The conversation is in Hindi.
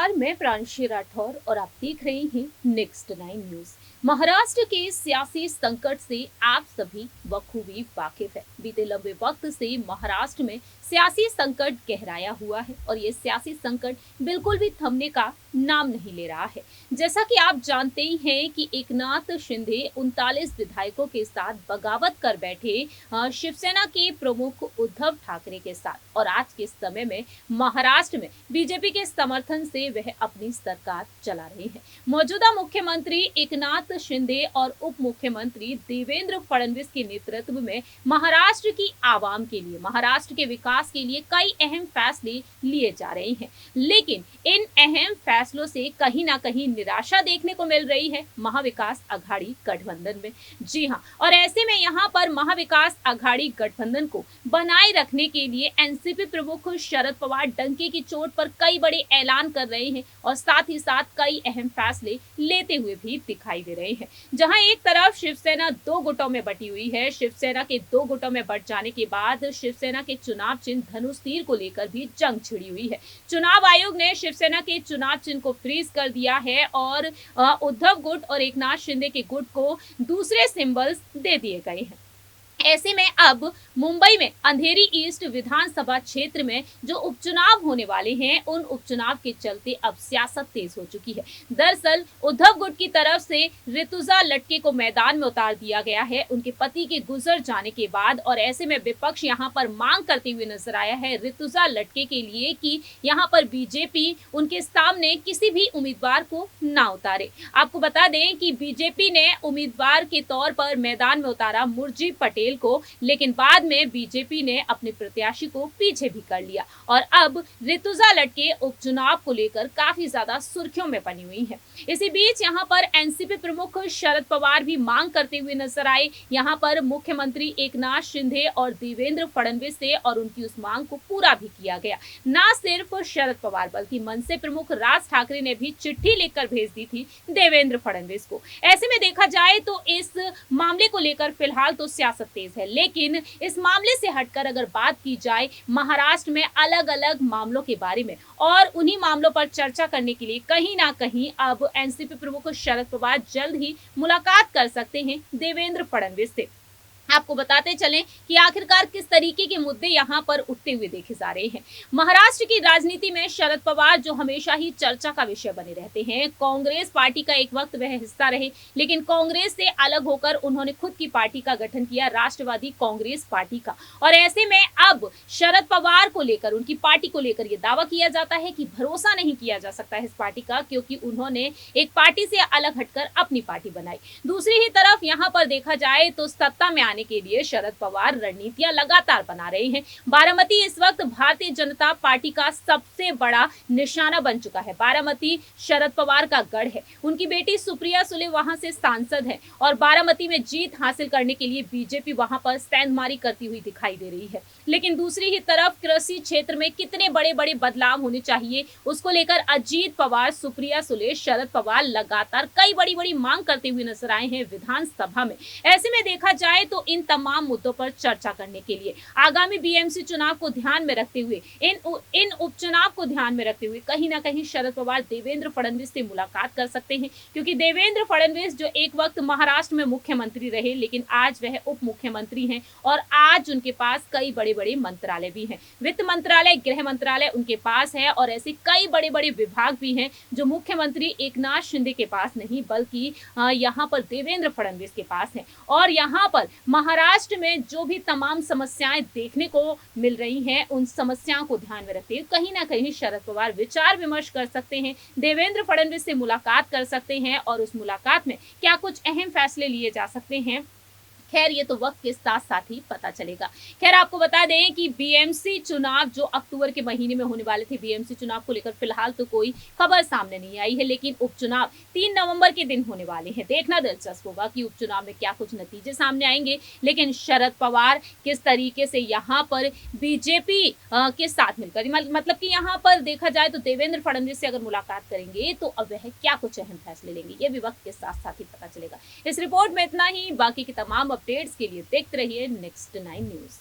नमस्कार, मैं प्रांशी राठौर और आप देख रहे हैं नेक्स्ट 9 न्यूज। महाराष्ट्र के सियासी संकट से आप सभी बखूबी वाकिफ है। बीते लंबे वक्त से महाराष्ट्र में सियासी संकट गहराया हुआ है और ये सियासी संकट बिल्कुल भी थमने का नाम नहीं ले रहा है। जैसा कि आप जानते ही हैं कि एकनाथ शिंदे 39 विधायकों के साथ बगावत कर बैठे शिवसेना के प्रमुख उद्धव ठाकरे के साथ, और आज के समय में महाराष्ट्र में बीजेपी के समर्थन से वह अपनी सरकार चला रहे हैं। मौजूदा मुख्यमंत्री एकनाथ शिंदे और उप मुख्यमंत्री देवेंद्र फडणवीस के नेतृत्व में महाराष्ट्र की आवाम के लिए, महाराष्ट्र के विकास के लिए कई अहम फैसले लिए जा रहे हैं। लेकिन इन अहम फैसलों से कहीं ना कहीं निराशा देखने को मिल रही है महाविकास अघाड़ी गठबंधन में। जी हाँ, और ऐसे में यहाँ पर महाविकास अघाड़ी गठबंधन को बनाए रखने के लिए एनसीपी प्रमुख शरद पवार डंके की चोट पर कई बड़े ऐलान कर रहे हैं और साथ ही साथ कई अहम फैसले लेते हुए भी दिखाई दे रहे हैं। जहां एक तरफ शिवसेना दो गुटों में बटी हुई है, शिवसेना के दो गुटों में बट जाने के बाद शिवसेना के चुनाव चिन्ह धनुष तीर को लेकर भी जंग छिड़ी हुई है। चुनाव आयोग ने शिवसेना के चुनाव चिन्ह को फ्रीज कर दिया है और उद्धव गुट और एकनाथ शिंदे के गुट को दूसरे सिंबल्स दे दिए गए हैं। ऐसे में अब मुंबई में अंधेरी ईस्ट विधानसभा क्षेत्र में जो उपचुनाव होने वाले हैं, उन उपचुनाव के चलते अब सियासत तेज हो चुकी है। दरअसल उद्धव गुट की तरफ से ऋतुजा लटके को मैदान में उतार दिया गया है उनके पति के गुजर जाने के बाद, और ऐसे में विपक्ष यहां पर मांग करते हुए नजर आया है ऋतुजा लटके के लिए कि यहां पर बीजेपी उनके सामने किसी भी उम्मीदवार को ना उतारे। आपको बता दें कि बीजेपी ने उम्मीदवार के तौर पर मैदान में उतारा मुर्जी पटेल को, लेकिन बाद में बीजेपी ने अपने प्रत्याशी को पीछे भी कर लिया और अब ऋतुजा लटके उपचुनाव को लेकर काफी ज्यादा सुर्खियों में बनी हुई है। इसी बीच यहां पर एनसीपी प्रमुख शरद पवार भी मांग करते हुए नजर आए यहां पर मुख्यमंत्री एकनाथ शिंदे और देवेंद्र फडणवीस से, और उनकी उस मांग को पूरा भी किया गया। ना सिर्फ शरद पवार बल्कि मनसे प्रमुख राज ठाकरे ने भी चिट्ठी लिखकर भेज दी थी देवेंद्र फडणवीस को। ऐसे में देखा जाए तो इस मामले को लेकर फिलहाल तो सियासत तेज है, लेकिन इस मामले से हटकर अगर बात की जाए महाराष्ट्र में अलग अलग मामलों के बारे में, और उन्हीं मामलों पर चर्चा करने के लिए कहीं ना कहीं अब एनसीपी प्रमुख शरद पवार जल्द ही मुलाकात कर सकते हैं देवेंद्र फडणवीस से। आपको बताते चलें कि आखिरकार किस तरीके के मुद्दे यहां पर उठते हुए देखे जा रहे हैं। महाराष्ट्र की राजनीति में शरद पवार जो हमेशा ही चर्चा का विषय बने रहते हैं। कांग्रेस पार्टी का एक वक्त वह हिस्सा रहे, लेकिन कांग्रेस से अलग होकर उन्होंने खुद की पार्टी का गठन किया, राष्ट्रवादी कांग्रेस पार्टी का। और ऐसे में अब शरद पवार को लेकर, उनकी पार्टी को लेकर यह दावा किया जाता है कि भरोसा नहीं किया जा सकता है इस पार्टी का, क्योंकि उन्होंने एक पार्टी से अलग हटकर अपनी पार्टी बनाई। दूसरी ही तरफ यहां पर देखा जाए तो सत्ता में आने के लिए शरद पवार रणनीतियां लगातार बना रहे हैं। बारामती इस वक्त भारतीय जनता पार्टी का सबसे बड़ा निशाना बन चुका है। बारामती शरद पवार का गढ़ है। उनकी बेटी सुप्रिया सुले वहां से सांसद है और बारामती में जीत हासिल करने के लिए बीजेपी वहां पर सेंधमारी करती हुई दिखाई दे रही है। लेकिन दूसरी ही तरफ कृषि क्षेत्र में कितने बड़े बड़े बदलाव होने चाहिए, उसको लेकर अजीत पवार, सुप्रिया सुले, शरद पवार लगातार कई बड़ी बड़ी मांग करते हुए नजर आए हैं विधानसभा में। ऐसे में देखा जाए तो इन तमाम मुद्दों पर चर्चा करने के लिए आगामी बीएमसी चुनाव को ध्यान में रखते हुए, इन उपचुनाव को ध्यान में रखते हुए कहीं ना कहीं शरद पवार देवेंद्र फडणवीस से मुलाकात कर सकते हैं, क्योंकि देवेंद्र फडणवीस जो एक वक्त महाराष्ट्र में मुख्यमंत्री रहे, लेकिन आज वह उप मुख्यमंत्री हैं और आज उनके पास कई बड़े बड़े मंत्रालय भी हैं। वित्त मंत्रालय, गृह मंत्रालय उनके पास है और ऐसे कई बड़े बड़े विभाग भी हैं जो मुख्यमंत्री एकनाथ शिंदे के पास नहीं, बल्कि यहाँ पर देवेंद्र फडणवीस के पास है। और यहाँ पर महाराष्ट्र में जो भी तमाम समस्याएं देखने को मिल रही हैं, उन समस्याओं को ध्यान में रखते हुए कहीं ना कहीं शरद पवार विचार विमर्श कर सकते हैं, देवेंद्र फडणवीस से मुलाकात कर सकते हैं और उस मुलाकात में क्या कुछ अहम फैसले लिए जा सकते हैं, खैर ये तो वक्त के साथ साथ ही पता चलेगा। खैर आपको बता दें कि बीएमसी चुनाव जो अक्टूबर के महीने में होने वाले थे, बीएमसी चुनाव को लेकर फिलहाल तो कोई खबर सामने नहीं आई है, लेकिन उपचुनाव 3 नवंबर के दिन होने वाले हैं। देखना दिलचस्प होगा कि उपचुनाव में क्या कुछ नतीजे सामने आएंगे, लेकिन शरद पवार किस तरीके से यहाँ पर बीजेपी के साथ मिलकर, मतलब कि यहाँ पर देखा जाए तो देवेंद्र फडणवीस से अगर मुलाकात करेंगे तो अब वह क्या कुछ अहम फैसले लेंगे, ये भी वक्त के साथ साथ ही पता चलेगा। इस रिपोर्ट में इतना ही। बाकी की तमाम अपडेट्स के लिए देखते रहिए नेक्स्ट 9 न्यूज।